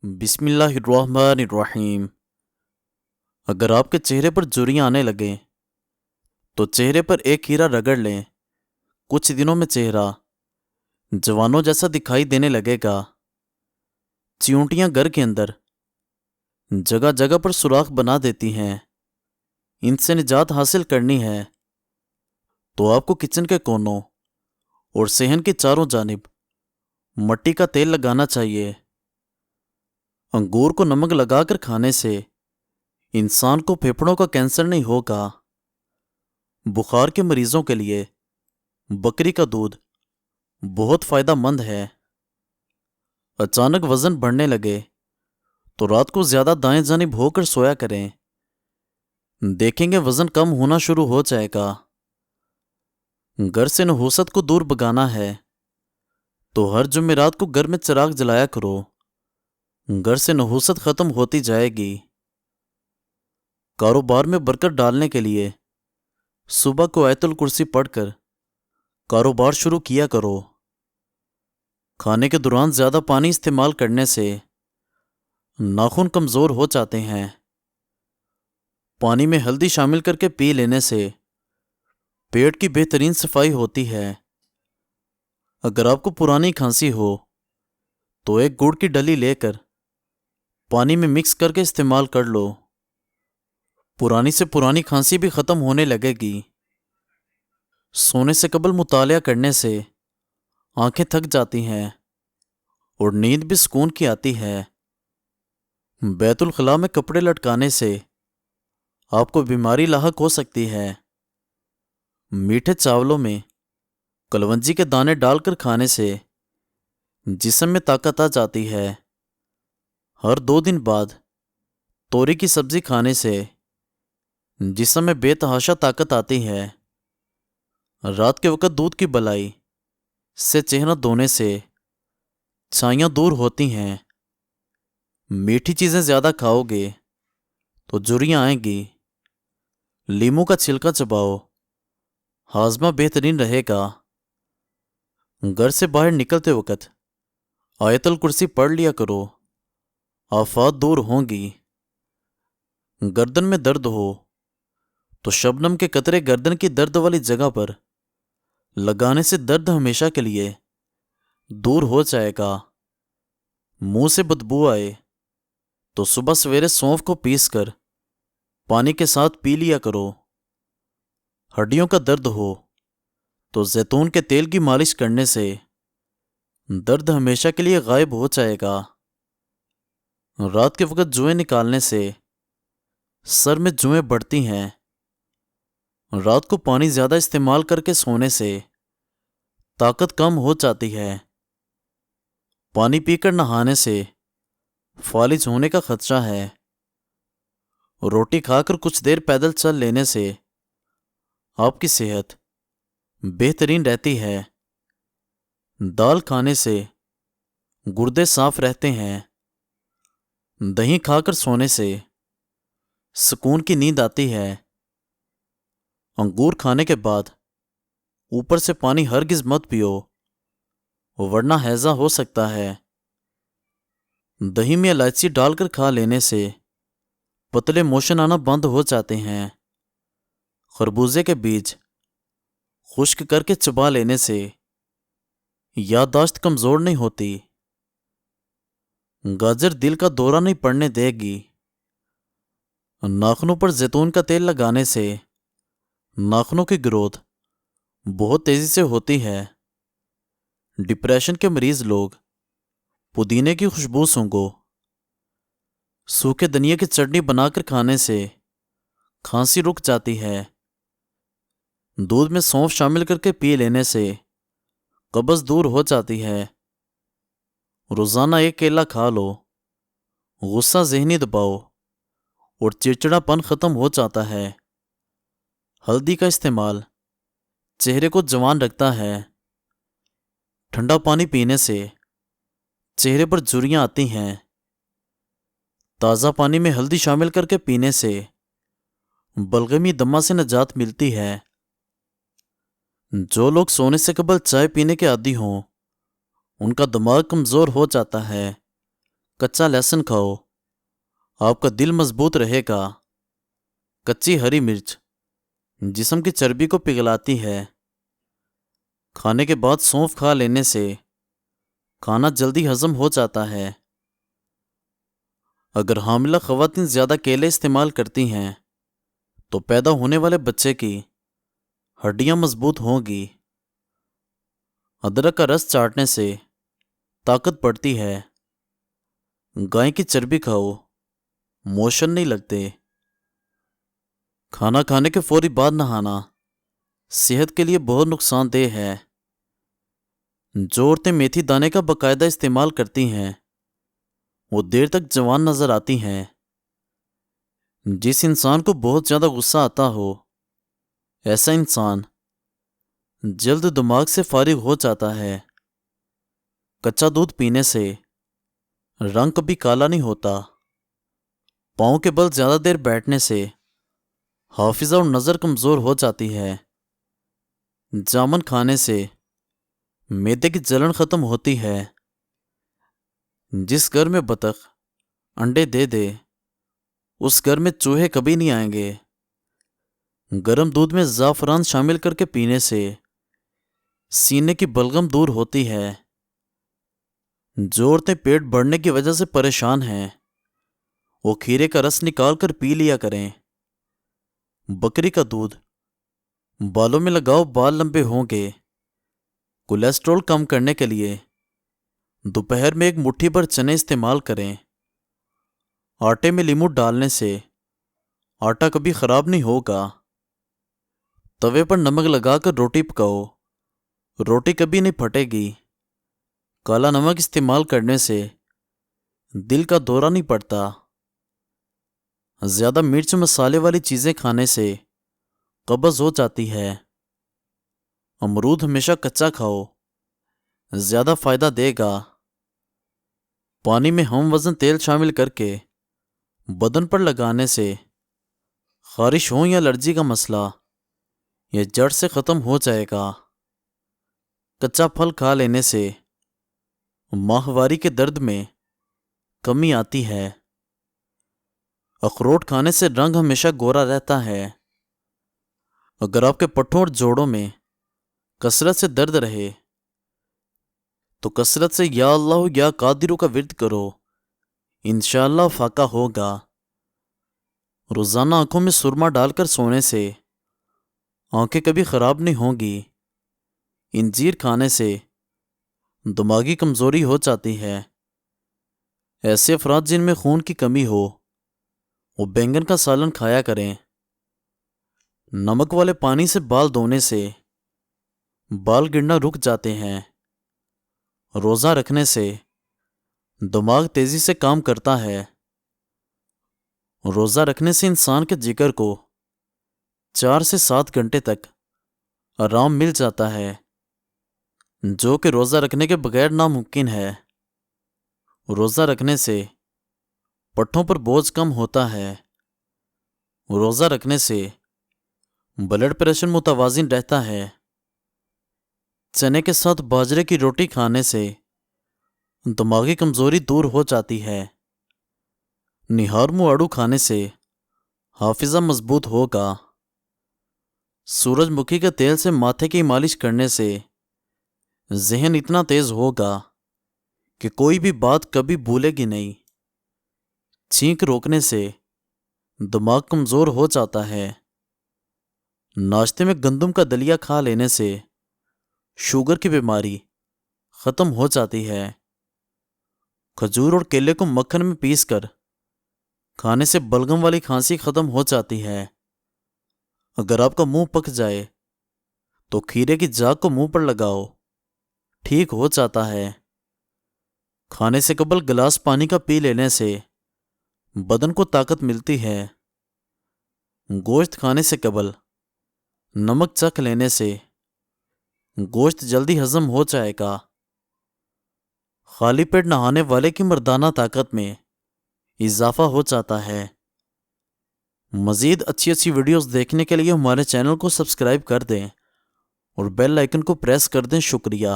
بسم اللہ الرحمن الرحیم۔ اگر آپ کے چہرے پر جھریاں آنے لگیں تو چہرے پر ایک ہیرا رگڑ لیں۔ کچھ دنوں میں چہرہ جوانوں جیسا دکھائی دینے لگے گا۔ چیونٹیاں گھر کے اندر جگہ جگہ پر سوراخ بنا دیتی ہیں۔ ان سے نجات حاصل کرنی ہے تو آپ کو کچن کے کونوں اور صحن کی چاروں جانب مٹی کا تیل لگانا چاہیے۔ انگور کو نمک لگا کر کھانے سے انسان کو پھیپھڑوں کا کینسر نہیں ہوگا۔ بخار کے مریضوں کے لیے بکری کا دودھ بہت فائدہ مند ہے۔ اچانک وزن بڑھنے لگے تو رات کو زیادہ دائیں جانب ہو کر سویا کریں۔ دیکھیں گے وزن کم ہونا شروع ہو جائے گا۔ گھر سے نحوست کو دور بھگانا ہے تو ہر جمعرات کو گھر میں چراغ جلایا کرو۔ گھر سے نحوست ختم ہوتی جائے گی۔ کاروبار میں برکت ڈالنے کے لیے صبح کو آیت الکرسی پڑھ کر کاروبار شروع کیا کرو۔ کھانے کے دوران زیادہ پانی استعمال کرنے سے ناخن کمزور ہو جاتے ہیں۔ پانی میں ہلدی شامل کر کے پی لینے سے پیٹ کی بہترین صفائی ہوتی ہے۔ اگر آپ کو پرانی کھانسی ہو تو ایک گڑ کی ڈلی لے کر پانی میں مکس کر کے استعمال کر لو۔ پرانی سے پرانی کھانسی بھی ختم ہونے لگے گی۔ سونے سے قبل مطالعہ کرنے سے آنکھیں تھک جاتی ہیں اور نیند بھی سکون کی آتی ہے۔ بیت الخلاء میں کپڑے لٹکانے سے آپ کو بیماری لاحق ہو سکتی ہے۔ میٹھے چاولوں میں کلونجی کے دانے ڈال کر کھانے سے جسم میں طاقت آ جاتی ہے۔ ہر 2 دن بعد توری کی سبزی کھانے سے جسم میں بے تحاشا طاقت آتی ہے۔ رات کے وقت دودھ کی بلائی سے چہرہ دھونے سے چھائیاں دور ہوتی ہیں۔ میٹھی چیزیں زیادہ کھاؤ گے تو جھریاں آئیں گی۔ لیموں کا چھلکا چباؤ، ہاضمہ بہترین رہے گا۔ گھر سے باہر نکلتے وقت آیت الکرسی پڑھ لیا کرو، آفات دور ہوں گی۔ گردن میں درد ہو تو شبنم کے قطرے گردن کی درد والی جگہ پر لگانے سے درد ہمیشہ کے لیے دور ہو جائے گا۔ منہ سے بدبو آئے تو صبح سویرے سونف کو پیس کر پانی کے ساتھ پی لیا کرو۔ ہڈیوں کا درد ہو تو زیتون کے تیل کی مالش کرنے سے درد ہمیشہ کے لیے غائب ہو جائے گا۔ رات کے وقت جوئیں نکالنے سے سر میں جوئیں بڑھتی ہیں۔ رات کو پانی زیادہ استعمال کر کے سونے سے طاقت کم ہو جاتی ہے۔ پانی پی کر نہانے سے فالج ہونے کا خدشہ ہے۔ روٹی کھا کر کچھ دیر پیدل چل لینے سے آپ کی صحت بہترین رہتی ہے۔ دال کھانے سے گردے صاف رہتے ہیں۔ دہی کھا کر سونے سے سکون کی نیند آتی ہے۔ انگور کھانے کے بعد اوپر سے پانی ہرگز مت پیو ورنہ ہیضہ ہو سکتا ہے۔ دہی میں الائچی ڈال کر کھا لینے سے پتلے موشن آنا بند ہو جاتے ہیں۔ خربوزے کے بیج خشک کر کے چبا لینے سے یادداشت کمزور نہیں ہوتی۔ گاجر دل کا دورہ نہیں پڑنے دے گی۔ ناخنوں پر زیتون کا تیل لگانے سے ناخنوں کی گروتھ بہت تیزی سے ہوتی ہے۔ ڈپریشن کے مریض لوگ پودینے کی خوشبو سونگھو۔ سوکھے دھنیا کی چٹنی بنا کر کھانے سے کھانسی رک جاتی ہے۔ دودھ میں سونف شامل کر کے پی لینے سے قبض دور ہو جاتی ہے۔ روزانہ ایک کیلا کھا لو۔ غصہ ذہنی دباؤ اور چڑچڑا پن ختم ہو جاتا ہے۔ ہلدی کا استعمال چہرے کو جوان رکھتا ہے۔ ٹھنڈا پانی پینے سے چہرے پر جھریاں آتی ہیں۔ تازہ پانی میں ہلدی شامل کر کے پینے سے بلغمی دمہ سے نجات ملتی ہے۔ جو لوگ سونے سے قبل چائے پینے کے عادی ہوں ان کا دماغ کمزور ہو جاتا ہے، کچا لہسن کھاؤ، آپ کا دل مضبوط رہے گا۔ کچی ہری مرچ جسم کی چربی کو پگھلاتی ہے۔ کھانے کے بعد سونف کھا لینے سے کھانا جلدی ہضم ہو جاتا ہے۔ اگر حاملہ خواتین زیادہ کیلے استعمال کرتی ہیں تو پیدا ہونے والے بچے کی ہڈیاں مضبوط ہوں گی۔ ادرک کا رس چاٹنے سے طاقت بڑھتی ہے۔ گائے کی چربی کھاؤ، موشن نہیں لگتے۔ کھانا کھانے کے فوری بعد نہانا صحت کے لیے بہت نقصان دہ ہے۔ جو عورتیں میتھی دانے کا باقاعدہ استعمال کرتی ہیں وہ دیر تک جوان نظر آتی ہیں۔ جس انسان کو بہت زیادہ غصہ آتا ہو ایسا انسان جلد دماغ سے فارغ ہو جاتا ہے۔ کچا دودھ پینے سے رنگ کبھی کالا نہیں ہوتا۔ پاؤں کے بل زیادہ دیر بیٹھنے سے حافظہ اور نظر کمزور ہو جاتی ہے۔ جامن کھانے سے معدے کی جلن ختم ہوتی ہے۔ جس گھر میں بطخ انڈے دے دے اس گھر میں چوہے کبھی نہیں آئیں گے۔ گرم دودھ میں زعفران شامل کر کے پینے سے سینے کی بلغم دور ہوتی ہے۔ جو عورتیں پیٹ بڑھنے کی وجہ سے پریشان ہیں وہ کھیرے کا رس نکال کر پی لیا کریں۔ بکری کا دودھ بالوں میں لگاؤ، بال لمبے ہوں گے۔ کولیسٹرول کم کرنے کے لیے دوپہر میں ایک مٹھی بھر چنے استعمال کریں۔ آٹے میں لیمو ڈالنے سے آٹا کبھی خراب نہیں ہوگا۔ توے پر نمک لگا کر روٹی پکاؤ، روٹی کبھی نہیں پھٹے گی۔ کالا نمک استعمال کرنے سے دل کا دورہ نہیں پڑتا۔ زیادہ مرچ مسالے والی چیزیں کھانے سے قبض ہو جاتی ہے۔ امرود ہمیشہ کچا کھاؤ، زیادہ فائدہ دے گا۔ پانی میں ہم وزن تیل شامل کر کے بدن پر لگانے سے خارش ہو یا الرجی کا مسئلہ یہ جڑ سے ختم ہو جائے گا۔ کچا پھل کھا لینے سے ماہواری کے درد میں کمی آتی ہے۔ اخروٹ کھانے سے رنگ ہمیشہ گورا رہتا ہے۔ اگر آپ کے پٹھوں اور جوڑوں میں کثرت سے درد رہے تو کثرت سے یا اللہ یا قادرو کا ورد کرو، انشاءاللہ فاقہ ہوگا۔ روزانہ آنکھوں میں سرما ڈال کر سونے سے آنکھیں کبھی خراب نہیں ہوں گی۔ انجیر کھانے سے دماغی کمزوری ہو جاتی ہے۔ ایسے افراد جن میں خون کی کمی ہو وہ بینگن کا سالن کھایا کریں۔ نمک والے پانی سے بال دھونے سے بال گرنا رک جاتے ہیں۔ روزہ رکھنے سے دماغ تیزی سے کام کرتا ہے۔ روزہ رکھنے سے انسان کے جگر کو 4 سے 7 گھنٹے تک آرام مل جاتا ہے، جو کہ روزہ رکھنے کے بغیر ناممکن ہے۔ روزہ رکھنے سے پٹھوں پر بوجھ کم ہوتا ہے۔ روزہ رکھنے سے بلڈ پریشر متوازن رہتا ہے۔ چنے کے ساتھ باجرے کی روٹی کھانے سے دماغی کمزوری دور ہو جاتی ہے۔ نہار منہ آڑو کھانے سے حافظہ مضبوط ہوگا۔ سورج مکھی کے تیل سے ماتھے کی مالش کرنے سے ذہن اتنا تیز ہوگا کہ کوئی بھی بات کبھی بھولے گی نہیں۔ چھینک روکنے سے دماغ کمزور ہو جاتا ہے۔ ناشتے میں گندم کا دلیا کھا لینے سے شوگر کی بیماری ختم ہو جاتی ہے۔ کھجور اور کیلے کو مکھن میں پیس کر کھانے سے بلغم والی کھانسی ختم ہو جاتی ہے۔ اگر آپ کا منہ پک جائے تو کھیرے کی جاگ کو منہ پر لگاؤ، ٹھیک ہو جاتا ہے۔ کھانے سے قبل گلاس پانی کا پی لینے سے بدن کو طاقت ملتی ہے۔ گوشت کھانے سے قبل نمک چکھ لینے سے گوشت جلدی ہضم ہو جائے گا۔ خالی پیٹ نہانے والے کی مردانہ طاقت میں اضافہ ہو جاتا ہے۔ مزید اچھی ویڈیوز دیکھنے کے لیے ہمارے چینل کو سبسکرائب کر دیں اور بیل آئیکن کو پریس کر دیں۔ شکریہ۔